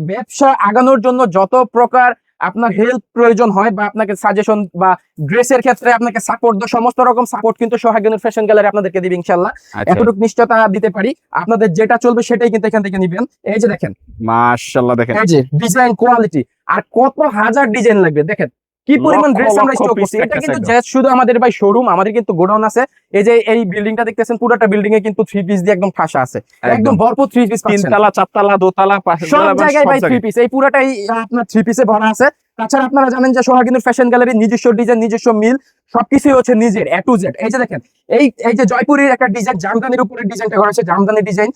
ব্যবসা আগানোর জন্য যত প্রকার আপনার হেল্প প্রয়োজন হয় বা আপনাকে সাজেশন বা ড্রেসের ক্ষেত্রে আপনাকে সাপোর্ট দেয়, সমস্ত রকম সাপোর্ট কিন্তু সোহাগিনুর ফ্যাশন গ্যালারি আপনাদেরকে দিবে ইনশাআল্লাহ। এতটুকু নিশ্চয়তা দিতে পারি, আপনাদের যেটা চলবে সেটাই কিন্তু এখান থেকে নিবেন। এই যে দেখেন মাশাআল্লাহ, দেখেন এই যে ডিজাইন কোয়ালিটি, আর কত হাজার ডিজাইন লাগবে দেখেন কি পরিমাণ ড্রেস আমরা স্টক করছি। এটা কিন্তু জাস্ট শুধু আমাদের ভাই শোরুম, আমাদের কিন্তু গোডাউন আছে। এই যে এই বিল্ডিংটা দেখতেছেন, পুরোটা বিল্ডিং এ কিন্তু 3 পিস দিয়ে একদম ঠাসা আছে, একদম ভরপুর 3 পিস, 3 তলা 4 তলা দোতলা সব জায়গায় ভাই 3 পিস, এই পুরোটাই আপনার 3 পিসে ভরা আছে। তাছাড়া আপনারা জানেন যে সোহাগিনুর ফ্যাশন গ্যালারির নিজস্ব ডিজাইন, নিজস্ব মিল, সবকিছুই হচ্ছে নিজের A to Z। এই যে দেখেন এই যে জয়পুরের একটা ডিজাইন, জামদানির উপরে ডিজাইনটা করা আছে, জামদানি ডিজাইন,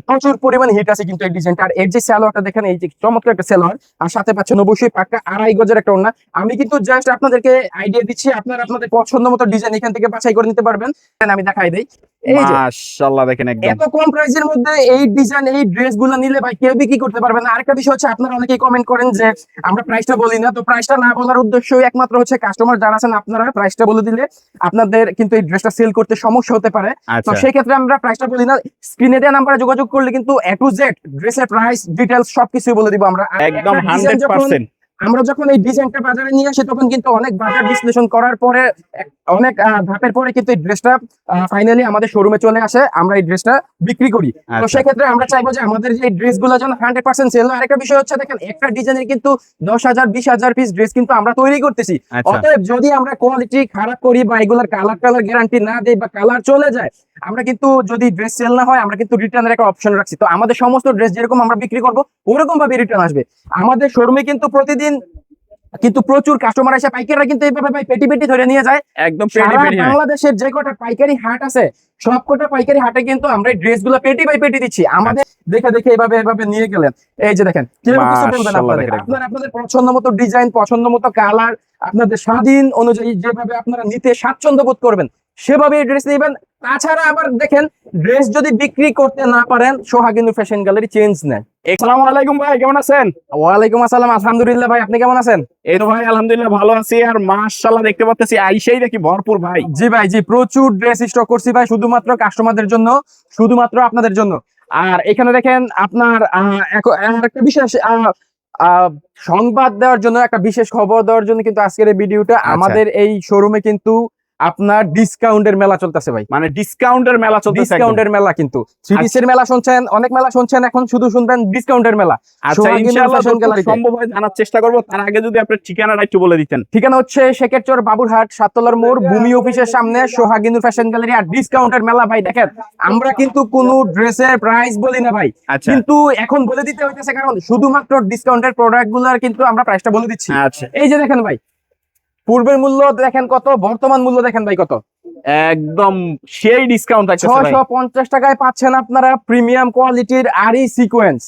প্রচুর পরিমাণ হিট আছে কিন্তু এই ডিজাইনটা। আর এর যে সালোয়ারটা দেখেন, এই যে চমৎকার একটা সালোয়ার, আর সাথে পাচ্ছেন অবশ্যই পাক্কা 2.5 গজের একটা ওড়না। আমি কিন্তু জাস্ট আপনাদেরকে আইডিয়া দিচ্ছি, আপনারা আপনাদের পছন্দ মতো ডিজাইন এখান থেকে বাছাই করে নিতে পারবেন। আমি দেখাই দেই, মাশাআল্লাহ দেখেন একদম এত কম প্রাইসের মধ্যে এই ডিজাইন, এই ড্রেসগুলো নিলে ভাই কেউ বিক্রি করতে পারবে না। আরেকটা বিষয় হচ্ছে, আপনারা অনেকেই কমেন্ট করেন যে আমরা প্রাইসটা বলি না, তো প্রাইসটা না বলার উদ্দেশ্যই একমাত্র হচ্ছে কাস্টমার যারা আছেন, আপনারা প্রাইসটা বলে দিলে আপনাদের কিন্তু এই ড্রেসটা সেল করতে সমস্যা হতে পারে। তো সেই ক্ষেত্রে আমরা প্রাইসটা বলি না, স্ক্রিনে দেওয়া নাম্বারে যোগাযোগ করলে কিন্তু A to Z ড্রেসের প্রাইস ডিটেইলস সবকিছুই বলে দিব আমরা একদম 100%। আমরা যখন এই ডিজাইনটা বাজারে নিয়ে আসি, তখন কিন্তু অনেক বাজার বিশ্লেষণ করার পরে, অনেক ধাপের পরে কিন্তু এই ড্রেসটা ফাইনালি আমাদের শোরুমে চলে আসে, আমরা এই ড্রেসটা বিক্রি করি। তো সেক্ষেত্রে আমরা চাইবো যে আমাদের যে ড্রেসগুলো যেন 100% সেল হয়। আরেকটা বিষয় হচ্ছে, দেখেন একটা ডিজাইনের কিন্তু 10,000 20,000 পিস ড্রেস কিন্তু আমরা তৈরি করতেছি। অতএব যদি আমরা কোয়ালিটি খারাপ করি বা এগুলার কালার গ্যারান্টি না দেই বা কালার চলে যায়, আমরা কিন্তু যদি ড্রেস সেল না হয়, আমরা কিন্তু রিটার্নের একটা অপশন রাখছি। তো আমাদের সমস্ত ড্রেস যেরকম আমরা বিক্রি করবো, ওরকম ভাবে রিটার্ন আসবে। আমাদের শোরুমে কিন্তু প্রতিদিন কিন্তু প্রচুর কাস্টমার আসে, পাইকাররা কিন্তু এইভাবে ভাই পেটি পেটি ধরে নিয়ে যায় একদম। বাংলাদেশের যে কটা পাইকারি হাট আছে, সব কটা পাইকারি হাটে কিন্তু আমরা এই ড্রেসগুলো পেটি বাই পেটি দিচ্ছি। আমাদের দেখে দেখে এভাবে নিয়ে গেলেন। এই যে দেখেন, কিরকম কিছু বলবেন আপনারা আপনাদের পছন্দ মতো ডিজাইন, পছন্দ মতো কালার, আপনাদের স্বাধীন অনুযায়ী যেভাবে আপনারা নিতে স্বাচ্ছন্দ্য বোধ করবেন সেভাবে ড্রেস নেবেন। তাছাড়া আবার দেখেন, ড্রেস যদি বিক্রি করতে না পারেন, সোহাগিনুর ফ্যাশন গ্যালারি চেঞ্জ নেয়। আসসালামু আলাইকুম ভাই, কেমন আছেন? ওয়ালাইকুম আসসালাম, আলহামদুলিল্লাহ ভাই, আপনি কেমন আছেন? এই তো ভাই আলহামদুলিল্লাহ ভালো আছি। আর মাশাআল্লাহ দেখতে পাচ্ছি আইসাই দেখি ভরপুর ভাই। জি ভাই, জি প্রচুর ড্রেস স্টক করছি ভাই, শুধুমাত্র কাস্টমারদের জন্য, শুধুমাত্র আপনাদের জন্য। আর এখানে দেখেন আপনার একটা বিশেষ সংবাদ দেওয়ার জন্য, একটা বিশেষ খবর দেওয়ার জন্য কিন্তু আজকের এই ভিডিওটা। আমাদের এই শোরুমে কিন্তু আপনার ডিসকাউন্টের মেলা চলতেছে ভাই, মানে ডিসকাউন্টের মেলা চলতেছে, ডিসকাউন্টের মেলা। কিন্তু 3 পিসের মেলা শুনছেন, অনেক মেলা শুনছেন, এখন শুধু শুনবেন ডিসকাউন্টের মেলা। আচ্ছা ইনশাআল্লাহ সম্ভব হয় জানার চেষ্টা করব। তার আগে যদি আপনার ঠিকানাটা একটু বলে দিতেন। ঠিকানা হচ্ছে শেখেরচর বাবুরহাট 7 তলার মোড়, ভূমি অফিসের সামনে, সোহাগিনুর ফ্যাশন গ্যালারি। আর ডিসকাউন্টের মেলা ভাই, দেখেন আমরা কিন্তু কোনো ড্রেসের প্রাইস বলি না ভাই, কিন্তু এখন বলে দিতে হইতেছে, কারণ শুধুমাত্র ডিসকাউন্টের প্রোডাক্টগুলোর কিন্তু আমরা প্রাইসটা বলে দিচ্ছি। এই যে দেখেন ভাই, পূর্বের মূল্য দেখেন কত, বর্তমান মূল্য দেখেন ভাই কত, একদম সেই ডিসকাউন্ট আছে। 650 টাকায় পাচ্ছেন আপনারা প্রিমিয়াম কোয়ালিটির আরি সিকোয়েন্স।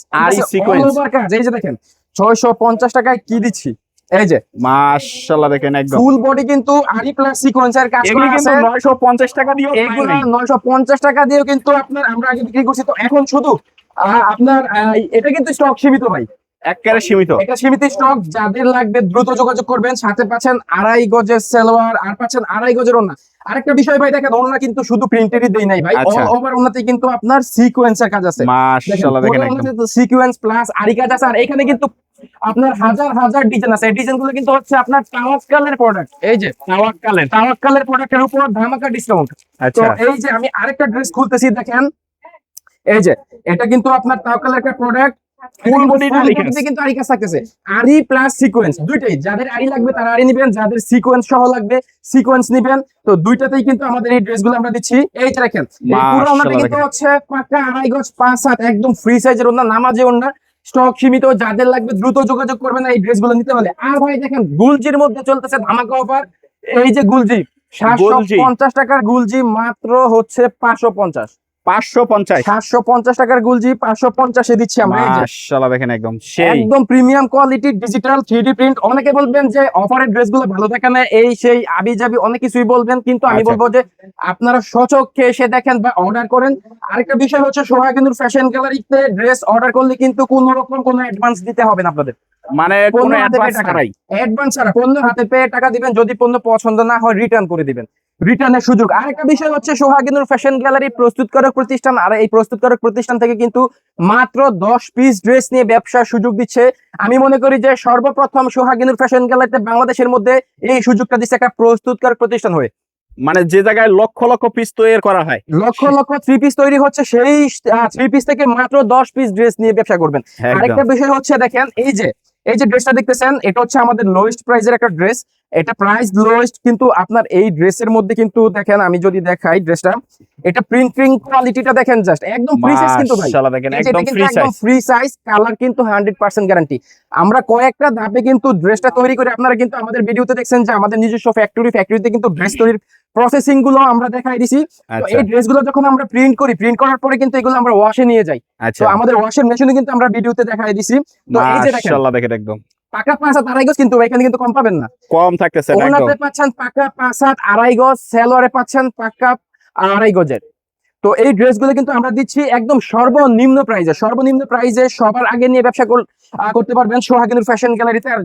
এই যে দেখেন 650 টাকায় কি দিচ্ছি, এই যে মাশাআল্লাহ দেখেন একদম ফুল বডি কিন্তু আরি প্লাস সিকোয়েন্সের কাজ করা আছে। 950 টাকা দিয়ে, এগুলো 950 টাকা দিয়েও কিন্তু আপনার আমরা আগে বিক্রি করছি। তো এখন শুধু আপনার এটা কিন্তু স্টক সীমিত ভাই, একেবারে সীমিত, এটা সীমিত স্টক। যাদের লাগবে দ্রুত যোগাযোগ করবেন। সাথে পাচ্ছেন 2.5 গজের সালোয়ার, আর পাচ্ছেন 2.5 গজের ওড়না। আরেকটা বিষয় ভাই, দেখেন ওড়না কিন্তু শুধু প্রিন্টেরই দেই নাই ভাই, অল ওভার ওড়নাতে কিন্তু আপনার সিকোয়েন্সের কাজ আছে। মাশাআল্লাহ দেখেন একদম সিকোয়েন্স প্লাস আরি কাজ আছে। আর এখানে কিন্তু আপনার হাজার হাজার ডিজাইন আছে। এই ডিজাইনগুলো কিন্তু হচ্ছে আপনার তাওয়াক্কালের প্রোডাক্ট। এই যে তাওয়াক্কালের প্রোডাক্টের উপর ধামাকা ডিসকাউন্ট। তো এই যে আমি আরেকটা ড্রেস খুলতেছি, দেখেন এই যে এটা কিন্তু আপনার তাওয়াক্কালের একটা প্রোডাক্ট, ফুল বডি কিন্তু আরি কাজ থাকতেছে, আরি প্লাস সিকোয়েন্স দুইটাই। যাদের আরি লাগবে তারা আরি নেবেন, যাদের সিকোয়েন্স সহ লাগবে সিকোয়েন্স নেবেন। তো দুইটাতেই কিন্তু আমাদের এই ড্রেসগুলো আমরা দিচ্ছি। এই যে দেখেন, এই পুরো ওড়নাটা কিন্তু হচ্ছে পাকা 2.5 গজ 5/7 একদম ফ্রি সাইজের ওড়না, নামাজি ওড়না। স্টক সীমিত, যাদের লাগবে দ্রুত যোগাযোগ করবেন এই ড্রেসগুলো নিতে হলে। আর ভাই দেখেন, গুলজির মধ্যে চলতেছে ধামাকা অফার। এই যে গুলজি 750 টাকার গুলজি মাত্র হচ্ছে 550 750 টাকার গুলজি 550 এ দিচ্ছি আমরা। মাশাআল্লাহ দেখেন একদম একদম premium quality digital 3D print. অনেকে বলবেন যে অফারের ড্রেসগুলো ভালো থাকে না, এই সেই আবিজাবি অনেক কিছুই বলবেন, কিন্তু আমি বলবো যে আপনারা সচক্ষে এসে দেখেন বা অর্ডার করেন। আরেকটা বিষয় হচ্ছে, সোহাগিনুর ফ্যাশন গ্যালারিতে ড্রেস অর্ডার করলে কিন্তু কোনো রকম কোনো অ্যাডভান্স দিতে হবে না আপনাদের, মানে কোনো অ্যাডভান্স ছাড়া পণ্য হাতে পেয়ে টাকা দিবেন। যদি পণ্য পছন্দ না হয় রিটার্ন করে দিবেন। রিটার্নের সুযোগ। আরেকটা বিষয় হচ্ছে সোহাগিনুর ফ্যাশন গ্যালারি প্রস্তুতকারক প্রতিষ্ঠান, আর এই প্রস্তুতকারক প্রতিষ্ঠান থেকে কিন্তু মাত্র 10 পিস ড্রেস নিয়ে ব্যবসার সুযোগ দিচ্ছে। আমি মনে করি যে সর্বপ্রথম সোহাগিনুর ফ্যাশন গ্যালারিতে বাংলাদেশের মধ্যে এই সুযোগটা দিচ্ছে একটা প্রস্তুতকারক প্রতিষ্ঠান হয়ে। মানে যে জায়গায় লক্ষ লক্ষ পিস তৈরি করা হয়, লক্ষ লক্ষ 3 পিস তৈরি হচ্ছে, সেই 3 পিস থেকে মাত্র 10 পিস ড্রেস নিয়ে ব্যবসা করবেন। একদম। আরেকটা বিষয় হচ্ছে দেখেন, এই যে ড্রেসটা দেখতেছেন, এটা হচ্ছে আমাদের লোয়েস্ট প্রাইজের একটা ড্রেস। এটা প্রাইস লোয়েস্ট, কিন্তু আপনার এই ড্রেসের মধ্যে কিন্তু দেখেন, আমি যদি দেখাই ড্রেসটা, এটা প্রিন্টিং কোয়ালিটিটা দেখেন, জাস্ট একদম ফ্রি সাইজ কিন্তু ভাই। মাশাআল্লাহ দেখেন এই যে একদম এটা কিন্তু ফ্রি একদম সাইজ। ফ্রি সাইজ, কালার কিন্তু 100% গ্যারান্টি। আমরা কয়েকটা ধাপে কিন্তু ড্রেসটা তৈরি করে, আপনারা কিন্তু আমাদের ভিডিওতে দেখছেন যে আমাদের নিজস্ব ফ্যাক্টরিতে কিন্তু ড্রেস তৈরির প্রসেসিং গুলো আমরা দেখাই দিছি। তো আচ্ছা এই ড্রেসগুলো যখন আমরা প্রিন্ট করার পরে কিন্তু এগুলো আমরা ওয়াশে নিয়ে যাই। তো আচ্ছা, আমাদের ওয়াশের মেশিনে কিন্তু আমরা ভিডিওতে দেখাই দিছি। তো এই যে দেখেন, মাশাআল্লাহ দেখেন একদম পাকা 5 আড়াই গজ, কিন্তু এখানে কিন্তু কম পাবেন না। কম থাকতেছে একদম। ওনাতে পাচ্ছেন পাকা 5 আড়াই গজ, সেলোয়ারে পাচ্ছেন পাকা আড়াই গজের। তো এই ড্রেসগুলো কিন্তু আমরা দিচ্ছি একদম সর্বনিম্ন প্রাইজে সবার আগে নিয়ে ব্যবসা করতে পারবেন সোহাগিনুর ফ্যাশন গ্যালারিতে। আর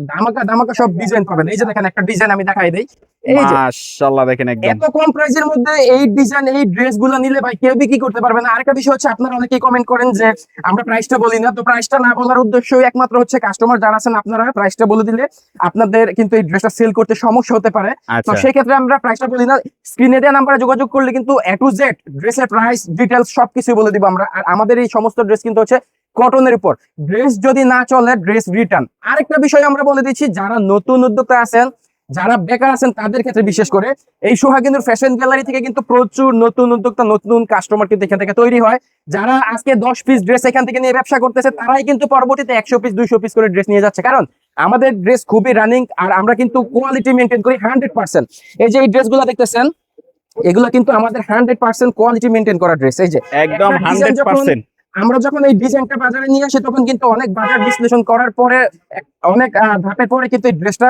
ধামাকা সব ডিজাইন পাবেন। এই যে দেখেন, একটা ডিজাইন আমি দেখাই দেই। এই যে মাশাআল্লাহ দেখেন একদম এত কম প্রাইজের মধ্যে এই ডিজাইন, এই ড্রেসগুলো নিলে ভাই কেউ বিক্রি করতে পারবে না। আরেকটা বিষয় হচ্ছে, আপনারা অনেকেই কমেন্ট করেন যে আমরা প্রাইসটা বলি না। তো প্রাইসটা না বলার উদ্দেশ্যই একমাত্র হচ্ছে, কাস্টমার যারা আছেন আপনারা প্রাইসটা বলে দিলে আপনাদের কিন্তু এই ড্রেসটা সেল করতে সমস্যা হতে পারে। তো আচ্ছা সেই ক্ষেত্রে আমরা প্রাইসটা বলি না। স্ক্রিনে দেওয়া নাম্বারে যোগাযোগ করলে কিন্তু A to Z ড্রেসের প্রাইস ডিটেলস সবকিছু বলে দিব আমরা। আর আমাদের এই সমস্ত ড্রেস কিন্তু হচ্ছে কটনের উপর। ড্রেস যদি না চলে, ড্রেস রিটার্ন। আরেকটা বিষয় আমরা বলে দিচ্ছি, যারা নতুন উদ্যোক্তা আছেন, যারা বেকার আছেন, তাদের ক্ষেত্রে বিশেষ করে এই সোহাগিনুর ফ্যাশন গ্যালারি থেকে কিন্তু প্রচুর নতুন উদ্যোক্তা, নতুন কাস্টমার কিন্তু এখান থেকে তৈরি হয়। যারা আজকে 10 পিস ড্রেস এখান থেকে নিয়ে ব্যবসা করতেছে, তারাই কিন্তু পরবর্তীতে 100 পিস 200 পিস করে ড্রেস নিয়ে যাচ্ছে। কারণ আমাদের ড্রেস খুবই রানিং, আর আমরা কিন্তু কোয়ালিটি মেনটেন করি 100%। এই যে এই ড্রেসগুলো দেখতেছেন, এগুলো কিন্তু আমাদের 100% কোয়ালিটি মেনটেন করা ড্রেস। এই যে একদম একটা design 100%। আমরা যখন এই ডিজাইনটা বাজারে নিয়ে আসি, তখন কিন্তু অনেক বাজার বিশ্লেষণ করার পরে, অনেক ধাপের পরে কিন্তু এই ড্রেসটা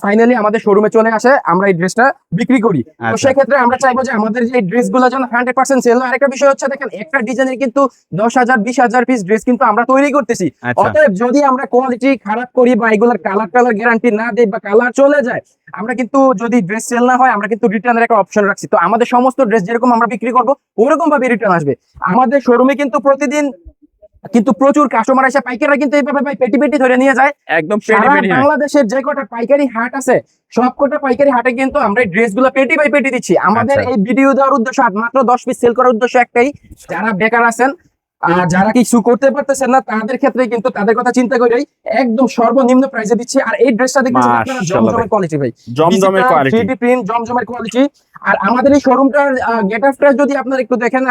ফাইনালি আমাদের শোরুমে চলে আসে, আমরা এই ড্রেসটা বিক্রি করি। তো আচ্ছা। সেক্ষেত্রে আমরা চাইবো যে আমাদের যে ড্রেসগুলো যেন 100% সেল হয়। আরেকটা বিষয় হচ্ছে, দেখেন একটা ডিজাইনের কিন্তু 10,000 20,000 পিস ড্রেস কিন্তু আমরা তৈরি করতেছি। আচ্ছা। অতএব যদি আমরা কোয়ালিটি খারাপ করি বা এগুলোর কালার গ্যারান্টি না দেই বা কালার চলে যায়, আমরা কিন্তু যদি ড্রেস সেল না হয়, আমরা কিন্তু রিটার্নের একটা অপশন রাখছি। তো আমাদের সমস্ত ড্রেস যেরকম আমরা বিক্রি করবো, ওরকম ভাবে রিটার্ন আসবে। আমাদের শোরুমে কিন্তু প্রতিদিন কিন্তু প্রচুর কাস্টমার আসে, পাইকাররা কিন্তু এইভাবে ভাই পেটি পেটি ধরে নিয়ে যায়। একদম সারা পেটি পেটি। বাংলাদেশের যে কটা পাইকারি হাট আছে, সব কটা পাইকারি হাটে কিন্তু আমরা এই ড্রেসগুলো পেটি বাই পেটি দিচ্ছি। আমাদের আচ্ছা। এই ভিডিও দেওয়ার উদ্দেশ্য মাত্র 10 পিস সেল করার উদ্দেশ্য একটাই, যারা বেকার আছেন, যারা কিছু করতে পারতেছেন না, তাদের ক্ষেত্রে কিন্তু তাদের কথা চিন্তা করেই একদম সর্বনিম্ন প্রাইসে দিচ্ছি। আর এই ড্রেসটা দেখতেছেন আপনারা, মাশাআল্লাহ জমজমের কোয়ালিটি ভাই, জমজমের কোয়ালিটি। 3D প্রিন্ট জমজমের কোয়ালিটি। আর আমাদের এই শোরুমটার গেটআপটা যদি আপনারা একটু দেখেন,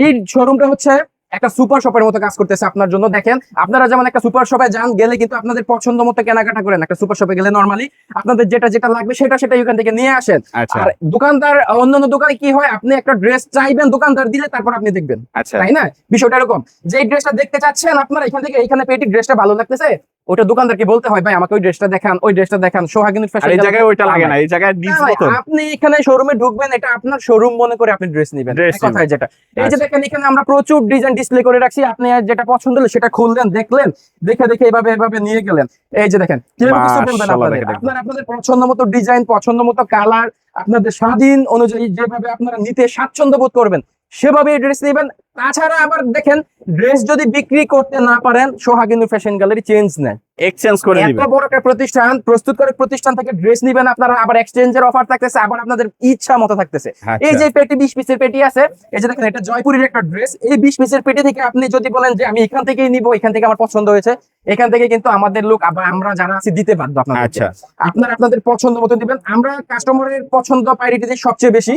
এই শোরুমটা হচ্ছে একটা সুপার শপের মতো কাজ করতেছে আপনার জন্য। দেখেন, আপনারা যেমন একটা সুপার শপে যান, গেলে কিন্তু আপনাদের পছন্দ মতো কেনাকাটা করেন। একটা সুপার শপে গেলে নরমালি আপনাদের যেটা লাগবে সেটা এখান থেকে নিয়ে আসেন। আচ্ছা আর দোকানদার, অন্যান্য দোকানে কি হয়, আপনি একটা ড্রেস চাইবেন, দোকানদার দিলে তারপর আপনি দেখবেন, আচ্ছা তাই না? বিষয়টা এরকম, যে ড্রেসটা দেখতে চাচ্ছেন আপনারা, এখানে পেটি ড্রেসটা ভালো লাগতেছে, ওটা দোকানদারকে বলতে হয়, ভাই আমাকে ওই ড্রেসটা দেখান সোহাগিনুর আর ফ্যাশন। এই জায়গায় ওইটা লাগে না, এই জায়গায় ডিস মতন। আপনি এখানে শোরুমে ঢুকবেন, এটা আপনার শোরুম মনে করে আপনি ড্রেস নেবেন, Dress এক কথায় যেটা। এই যে আচ্ছা। দেখেন, এখানে আমরা প্রচুর ডিজাইন ডিসপ্লে করে রাখছি। আপনি যেটা পছন্দ হলো সেটা খুললেন, দেখলেন, দেখে এভাবে নিয়ে গেলেন। এই যে দেখেন, কেউ কিছু বলবেন মাশাআল্লাহ আপনাদের, দেখেন। আপনাদের পছন্দ মতো ডিজাইন, পছন্দ মতো কালার, আপনাদের স্বাধীন অনুযায়ী যেভাবে আপনারা নিতে স্বাচ্ছন্দ্য বোধ করবেন, সেভাবে ড্রেস নেবেন। তাছাড়া আবার দেখেন, ড্রেস যদি বিক্রি করতে না পারেন, সোহাগিনুর ফ্যাশন গ্যালারি চেঞ্জ নেয়, এক্সচেঞ্জ করে এত দিবেন। বড় একটা প্রতিষ্ঠান, প্রস্তুতকারক প্রতিষ্ঠান থেকে ড্রেস নিবেন আপনারা, আবার এক্সচেঞ্জের অফার থাকতেছে, আবার আপনাদের ইচ্ছা মতো থাকতেছে। আচ্ছা। এই যে পেটি 20 পিসের পেটি আছে, এই যে দেখেন, এটা জয়পুরের একটা ড্রেস। এই 20 পিসের পেটি থেকে আপনি যদি বলেন যে আমি এখান থেকেই নিব, এখান থেকে আমার পছন্দ হয়েছে, এখান থেকে কিন্তু আমাদের লোক, আমরা যারা আছি দিতে বাধ্য আপনাদের। আচ্ছা। আপনারা আপনাদের পছন্দ মতো দিবেন। আমরা কাস্টমারের পছন্দ প্রায়োরিটি দিই সবচেয়ে বেশি,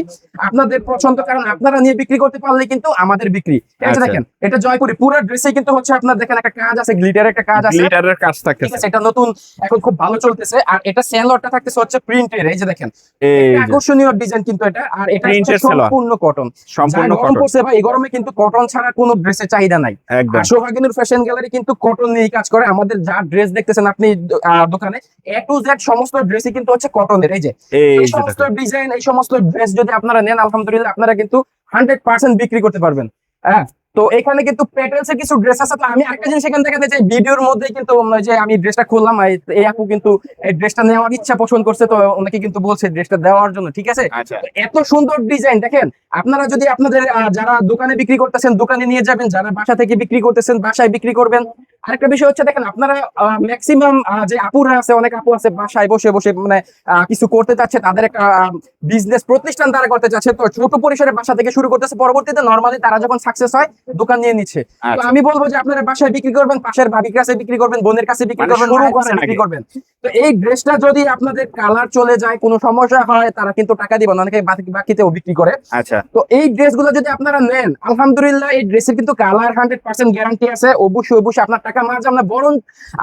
আপনাদের পছন্দ, কারণ আপনারা নিয়ে বিক্রি করতে পারলে কিন্তু আমাদের বিক্রি। এই যে আচ্ছা। দেখেন, এটা জয়পুরি পুরো ড্রেসে কিন্তু হচ্ছে আপনার, দেখেন একটা কাজ আছে, গ্লিটারের একটা কাজ আছে, গ্লিটারের কাজ ঠিক থাকতেছে। আছে, এটা নতুন, এখন খুব ভালো চলতেছে। আর এটা সেলোয়ারটা থাকতেছে হচ্ছে প্রিন্টের। এই যে দেখেন, এই যে আকর্ষণীয় ডিজাইন কিন্তু এটা। আর এটা Printed হচ্ছে সালোয়ার। সম্পূর্ণ কটন। সম্পূর্ণ গরম কটন। পড়ছে ভাই, এই গরমে কিন্তু কটন ছাড়া কোনো ড্রেসের চাহিদা নাই। একদম আর সোহাগিনুর ফ্যাশন গ্যালারি কিন্তু কটন নিয়ে কাজ করে। আমাদের যা ড্রেস দেখতেছেন আপনি দোকানে, A to Z সমস্ত ড্রেসই কিন্তু হচ্ছে কটনের। এই যে এই এই যে সমস্ত দেখেন। ডিজাইন, এই সমস্ত ড্রেস যদি আপনারা নেন, আলহামদুলিল্লাহ আপনারা কিন্তু 100% বিক্রি করতে পারবেন। হ্যাঁ, তো এখানে কিন্তু প্যাটেলস এর কিছু ড্রেস আছে। তো আমি একটা জিনিস এখানে দেখাতে চাই, ভিডিওর মধ্যে কিন্তু ওই যে আমি ড্রেসটা খুললাম, এই আপু কিন্তু এই ড্রেসটা নেওয়ার ইচ্ছা পোষণ করছে, তো ওনাকে কিন্তু বলছে ড্রেসটা দেওয়ার জন্য, ঠিক আছে। আচ্ছা তো এত সুন্দর ডিজাইন দেখেন, আপনারা যদি আপনাদের যারা দোকানে বিক্রি করতেছেন দোকানে নিয়ে যাবেন, যারা বাসা থেকে বিক্রি করতেছেন বাসায় বিক্রি করবেন। আরেকটা বিষয় হচ্ছে দেখেন, আপনারা ম্যাক্সিমাম যে আপুরা আছে, অনেক আপু আছে বাসায় বসে বসে মানে কিছু করতে চাচ্ছে, তাদের একটা বিজনেস প্রতিষ্ঠান তারা করতে চাচ্ছে, তো ছোট পরিসরে বাসা থেকে শুরু করতেছে, পরবর্তীতে নরমালি তারা যখন সাকসেস হয় দোকান নিয়ে নিচ্ছে। তো আচ্ছা। আমি বলবো যে আপনারা বাসায় বিক্রি করবেন, পাশের ভাবির কাছে বিক্রি করবেন, বোনের কাছে বিক্রি মানে করবেন, শুরু মায়ের কাছে করেন বিক্রি আগে। করবেন। তো এই ড্রেসটা যদি আপনাদের কালার চলে যায়, কোনো সমস্যা হয়, তারা কিন্তু টাকা দিবেন, অনেকে বাকিতেও বিক্রি করে। আচ্ছা তো এই ড্রেসগুলো যদি আপনারা নেন, আলহামদুলিল্লাহ এই ড্রেসের কিন্তু কালার 100% গ্যারান্টি আছে। অবশ্যই অবশ্যই আপনার টাকা মার যাবে না, বরং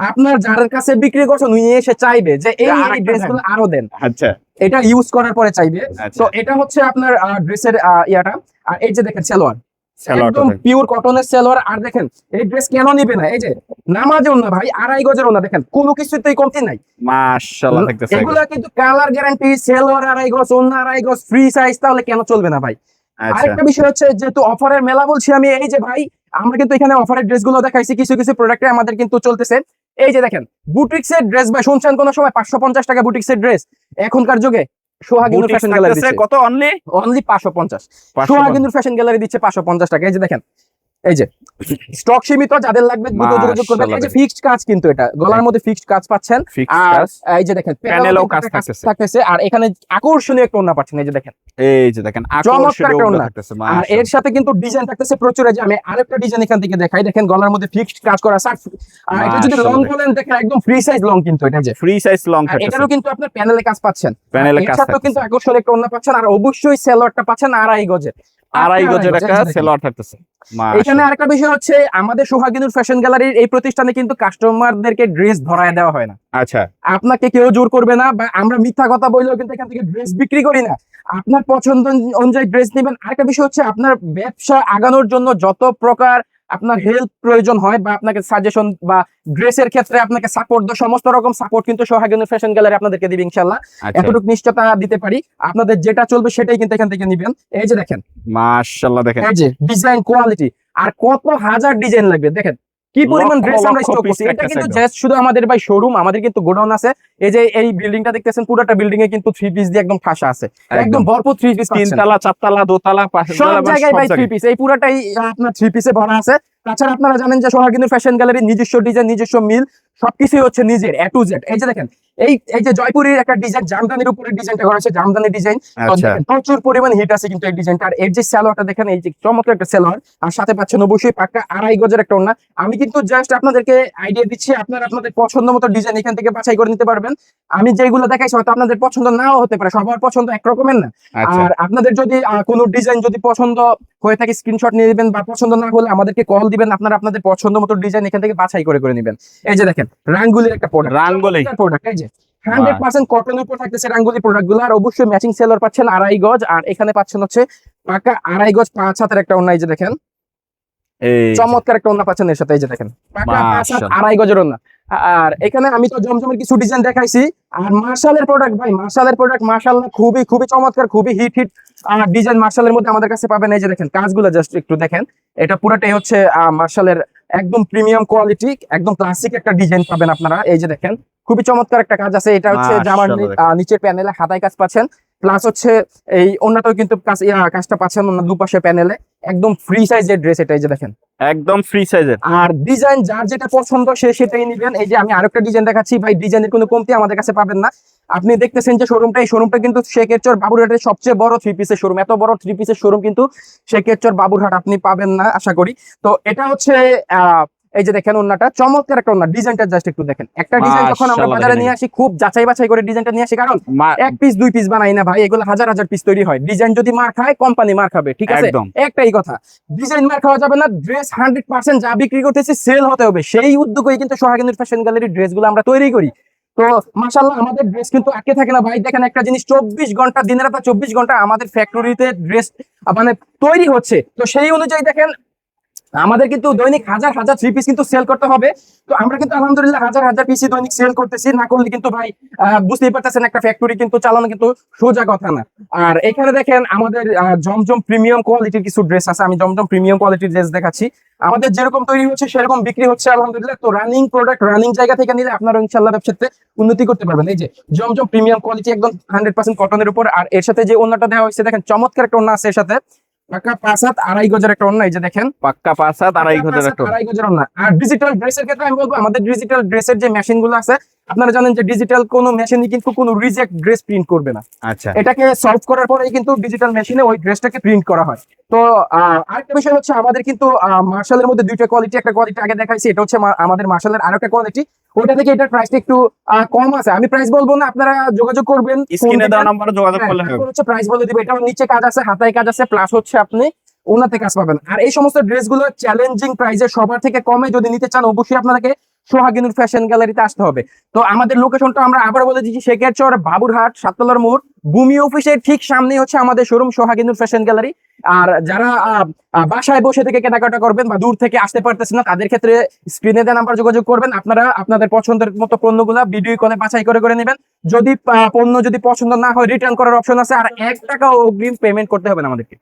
আপনার যার কাছে বিক্রি করছেন উনি এসে চাইবে যে এই আরেকটা ড্রেসগুলো আরো দেন, আচ্ছা এটা ইউজ করার পরে চাইবে। আচ্ছা। তো এটা হচ্ছে আপনার ড্রেসের ইয়াটা। আর এই যে দেখেন সালোয়ার, সালোয়ারটা একদম দেখেন। পিওর কটনের সালোয়ার। আর দেখেন এই ড্রেস কেন নিবে না, এই যে নামাজের না ভাই, 2.5 গজের না, দেখেন কোনো কিছুতেই কমতি নাই। মাশাআল্লাহ থাকতেছে একদম। এগুলা কিন্তু কালার গ্যারান্টি, সালোয়ার 2.5 গজ, ওন্না 2.5 গজ, ফ্রি সাইজ, তাহলে কেন চলবে না ভাই। আচ্ছা আরেকটা বিষয় হচ্ছে, যেহেতু অফারের মেলা বলছি আমি, এই যে ভাই আমরা কিন্তু এখানে অফারের ড্রেসগুলো দেখাইছি, কিছু কিছু প্রোডাক্টে আমাদের কিন্তু চলতেছে। এই যে দেখেন বুটিক্সের ড্রেস ভাই, শুনছেন কোন সময় 550 টাকা বুটিক্সের ড্রেস? এখনকার যুগে সোহাগিনুর বুটিক্স ফ্যাশন গ্যালারি থাকতেছে দিচ্ছে কত অনলি অনলি 550। 550 সোহাগিনুর ফ্যাশন গ্যালারি দিচ্ছে 550 টাকা। এই যে দেখেন, এই যে স্টক সীমিত, যাদের লাগবে দ্রুত যোগাযোগ করবেন। এই যে মাশাআল্লাহ। ফিক্সড কাজ, কিন্তু এটা গলার মধ্যে ফিক্সড কাজ পাচ্ছেন। ফিক্সড আর কাজ, এই যে দেখেন প্যানেলেও কাজ থাকতেছে। থাকতেছে, আর এখানে আকর্ষণীয় একটা ওড়না পাচ্ছেন, এই যে দেখেন এই যে দেখেন চমৎকার আকর্ষণীয় একটা ওড়না ওড়না। থাকতেছে আর মাশাআল্লাহ। এর সাথে কিন্তু ডিজাইন থাকতেছে প্রচুর। এই যে আমি আরেকটা ডিজাইন এখান থেকে দেখাই, দেখেন গলার মধ্যে ফিক্সড কাজ করা আছে। আর এটা যদি লং মাশাআল্লাহ। বলেন, দেখেন একদম ফ্রি সাইজ লং, কিন্তু এটা যে ফ্রি সাইজ লং আর থাকতেছে। এটারও কিন্তু আপনার প্যানেলে কাজ পাচ্ছেন। প্যানেলে আর এর কাজ সাথেও কিন্তু থাকতেছে। আকর্ষণীয় একটা ওড়না পাচ্ছেন, আর অবশ্যই সালোয়ারটা পাচ্ছেন 2.5 গজের। 2.5 গজের এই যে একটা দেখেন। সেলোয়ার থাকতেছে এখানে মাশাআল্লাহ। আরেকটা বিষয় হচ্ছে, আমাদের সোহাগিনুর ফ্যাশন গ্যালারির এই প্রতিষ্ঠানে কিন্তু কাস্টমারদেরকে ড্রেস ধরায় দেওয়া হয় না। আচ্ছা আপনাকে কেউ জোর করবে না, বা আমরা মিথ্যা কথা বললেও কিন্তু এখান থেকে ড্রেস বিক্রি করি না। আপনার পছন্দ অনুযায়ী ড্রেস নেবেন। আরেকটা বিষয় হচ্ছে, আপনার ব্যবসা আগানোর জন্য যত প্রকার আপনার হেল্প প্রয়োজন হয়, বা আপনাকে সাজেশন বা ড্রেসের ক্ষেত্রে আপনাকে সাপোর্ট দেয়, সমস্ত রকম সাপোর্ট কিন্তু সোহাগিনুর ফ্যাশন গ্যালারি আপনাদেরকে দিবে ইনশাআল্লাহ। আচ্ছা এতটুকু নিশ্চয়তা দিতে পারি, আপনাদের যেটা চলবে সেটাই কিন্তু এখান থেকে নিবেন। এই যে দেখেন, মাশাআল্লাহ দেখেন এই যে ডিজাইন কোয়ালিটি, আর কত হাজার ডিজাইন লাগবে দেখেন, কি পরিমাণ লক্ষ ড্রেস আমরা লক্ষ স্টক piece করছি। এটা থাকতেছে কিন্তু একদম। জাস্ট শুধু আমাদের ভাই শোরুম, আমাদের কিন্তু গোডাউন আছে। এই যে এই বিল্ডিংটা দেখতেছেন, পুরোটা বিল্ডিং এ কিন্তু 3 পিস দিয়ে একদম ঠাসা আছে, একদম ভরপুর 3 পিস পাচ্ছেন। 3 তালা 4 তালা দোতলা সব জায়গায় ভাই 3 পিস, এই পুরাটাই আপনার 3 পিসে ভরা আছে। তাছাড়া আপনারা জানেন যে সোহাগিনুর ফ্যাশন গ্যালারির নিজস্ব ডিজাইন, নিজস্ব মিল, সবকিছুই হচ্ছে নিজের A to Z। এই যে দেখেন, এই যে জয়পুরের একটা ডিজাইন, জামদানির উপরে ডিজাইনটা করা হয়েছে, জামদানি ডিজাইন। আচ্ছা প্রচুর পরিমাণ হিট আছে কিন্তু এই ডিজাইনটা। আর এর যে সালোয়ারটা দেখেন, এই যে চমৎকার একটা সালোয়ার, আর সাথে পাচ্ছেন অবশ্যই পাক্কা 2.5 গজের একটা ওড়না। আমি কিন্তু জাস্ট আপনাদেরকে আইডিয়া দিচ্ছি, আপনারা আপনাদের পছন্দ মতো ডিজাইন এখান থেকে বাছাই করে নিতে পারবেন। আমি যেগুলো দেখাইছি হয়তো আপনাদের পছন্দ নাও হতে পারে, সবার পছন্দ একরকমের না। আচ্ছা আর আপনাদের যদি কোনো ডিজাইন যদি পছন্দ হয়ে থাকে, স্ক্রিনশট নিয়ে নেবেন, বা পছন্দ না হলে আমাদেরকে কল দিবেন, আপনারা আপনাদের পছন্দ মতো ডিজাইন এখান থেকে বাছাই করে নেবেন। এই যে দেখেন রাঙ্গুলির একটা প্রোডাক্ট, রাঙ্গুলি। প্রোডাক্ট, এই যে 100% কটনের উপর থাকতেছে রাঙ্গুলি প্রোডাক্ট গুলো। আর অবশ্যই ম্যাচিং সেলর পাচ্ছেন 2.5 গজ, আর এখানে পাচ্ছেন হচ্ছে পাকা 2.5 গজ 5 হাতের একটা ওড়না। এই যে দেখেন এই যে, চমৎকার একটা ওড়না পাচ্ছেন এর সাথে, এই যে দেখেন পাকা 5 হাত মাশাআল্লাহ। 2.5 গজের ওড়না। আর এখানে আমি তো জমজমের কিছু ডিজাইন দেখাইছি। আর মার্শালের প্রোডাক্ট ভাই, মার্শালের প্রোডাক্ট মাশাআল্লাহ খুবই খুবই চমৎকার, খুবই হিট ডিজাইন মার্শালের মধ্যে আমাদের কাছে পাবেন। এই যে দেখেন কাজগুলো জাস্ট একটু দেখেন, এটা পুরোটাই হচ্ছে মার্শালের একদম প্রিমিয়াম কোয়ালিটি, একদম ক্লাসিক একটা ডিজাইন পাবেন আপনারা। এই যে দেখেন খুবই চমৎকার একটা কাজ আছে। এটা হচ্ছে জামার মাশাআল্লাহ। নিচের প্যানেলে হাতায় কাজ পাচ্ছেন, প্লাস হচ্ছে এই ওন্নাটাও কিন্তু কাজটা পাচ্ছেন ওন্নার দুপাশে প্যানেলে, একদম ফ্রি সাইজের ড্রেস এটা। এই যে দেখেন একদম ফ্রি সাইজের। আর ডিজাইন যার যেটা পছন্দ সে সেটাই নিবেন। এই যে আমি আরেকটা ডিজাইন দেখাচ্ছি ভাই, ডিজাইনের কোনো কমতি আমাদের কাছে পাবেন না। আপনি দেখতেছেন যে শোরুমটা, এই শোরুমটা কিন্তু শেখেরচর বাবুরহাটের সবচেয়ে বড় 3 পিসের শোরুম। এত বড় 3 পিসের শোরুম কিন্তু শেখেরচর বাবুরহাট আপনি পাবেন না আশা করি। তো এটা হচ্ছে এই যে দেখেন ওন্নাটা চমৎকার একটা ওন্না, ডিজাইনটা জাস্ট একটু দেখেন। একটা ডিজাইন যখন আমরা মাশাআল্লাহ বাজারে দেখেন। নিয়ে আসি, খুব যাচাই বাছাই করে ডিজাইনটা নিয়ে আসি, কারণ এক পিস 2 পিস বানাই না ভাই, এগুলো হাজার হাজার পিস তৈরি হয়। ডিজাইন যদি মার খায়, কোম্পানি মার খাবে, ঠিক আছে। একদম। একটাই কথা, ডিজাইন মার খাওয়া যাবে না, ড্রেস 100% যা বিক্রি করতেছি সেল হতে হবে। সেই উদ্যোগেই কিন্তু সোহাগিনুর ফ্যাশন গ্যালারির ড্রেসগুলো আমরা তৈরি করি। তো মাশাআল্লাহ আমাদের ড্রেস কিন্তু আটকে থাকে না ভাই। দেখেন একটা জিনিস, 24 ঘন্টা দিনের রাত 24 ঘন্টা আমাদের ফ্যাক্টরিতে ড্রেস মানে তৈরি হচ্ছে। তো সেই অনুযায়ী দেখেন আমাদের কিন্তু দৈনিক হাজার হাজার থ্রি পিস কিন্তু সেল করতে হবে। তো আমরা কিন্তু আলহামদুলিল্লাহ হাজার হাজার পিস দৈনিক সেল করতেছি, না করলে কিন্তু ভাই বুঝতেই পারতেছেন একটা ফ্যাক্টরি কিন্তু চালানো কিন্তু সোজা কথা না। আর এখানে দেখেন আমাদের জমজম প্রিমিয়াম কোয়ালিটির কিছু ড্রেস আছে, আমি জমজম প্রিমিয়াম কোয়ালিটির ড্রেস দেখাচ্ছি। আমাদের যেরকম তৈরি হচ্ছে সেরকম বিক্রি হচ্ছে আলহামদুলিল্লাহ। তো রানিং প্রোডাক্ট রানিং জায়গা থেকে নিলে আপনারা ইনশাল্লাহ ব্যবসাতে উন্নতি করতে পারবেন। এই যে জমজম প্রিমিয়াম কোয়ালিটি একদম 100% কটনের উপর, আর এর সাথে যে ওন্নাটা দেওয়া হয়েছে দেখেন চমৎকার একটা ওন্না আছে এর সাথে, পাকা 5 হাত 2.5 গজের একটা ওন্না, এই যে দেখেন পাক্কা 5 হাত 2.5 গজের একটা। 2.5 গজের ওন্না। আর ডিজিটাল ড্রেসের ক্ষেত্রে আমি বলবো আমাদের ডিজিটাল ড্রেসের যে মেশিন গুলো আছে, আপনারা জানেন যে ডিজিটাল কোনো মেশিনই কিন্তু কোনো রিজেক্ট ড্রেস প্রিন্ট করবে না। আচ্ছা, এটাকে সলভ করার পরেই কিন্তু ডিজিটাল মেশিনে ওই ড্রেসটাকে প্রিন্ট করা হয়। তো আরেকটা বিষয় হচ্ছে আমাদের কিন্তু মার্শালের মধ্যে দুইটা কোয়ালিটি, একটা কোয়ালিটি আগে দেখাইছি, এটা হচ্ছে আমাদের মার্শালের আরেকটা কোয়ালিটি, ওটা থেকে এটার প্রাইসটা একটু কম আছে। আমি প্রাইস বলবো না, আপনারা যোগাযোগ করবেন, স্ক্রিনে দেওয়া নাম্বারে যোগাযোগ করলে হবে। হচ্ছে প্রাইস বলে দিবে। এটার নিচে কাজ আছে, হাতায় কাজ আছে, প্লাস হচ্ছে আপনি ওনাতে কাজ পাবেন। আর এই সমস্ত ড্রেসগুলো চ্যালেঞ্জিং প্রাইসে সবার থেকে কমে যদি নিতে চান, অবশ্যই আপনাকে সোহাগিনুর ফ্যাশন গ্যালারিতে আসতে হবে। তো আমাদের লোকেশনটা আমরা আবার বলে দিচ্ছি, শেখেরচর, বাবুরহাট, সাততলার মোড়, ভূমি অফিসের ঠিক সামনে হচ্ছে আমাদের শোরুম সোহাগিনুর ফ্যাশন গ্যালারি। আর যারা বাসায় বসে থেকে কেনাকাটা করবেন বা দূর থেকে আসতে পারতেছেন না, তাদের ক্ষেত্রে স্ক্রিনে দেওয়া নাম্বার যোগাযোগ করবেন। আপনারা আপনাদের পছন্দের মতো পণ্যগুলা ভিডিও কলে বাছাই করে করে নেবেন। যদি পণ্য যদি পছন্দ না হয় রিটার্ন করার অপশন আছে, আর 1 টাকা অগ্রিম পেমেন্ট করতে হবে না আমাদেরকে।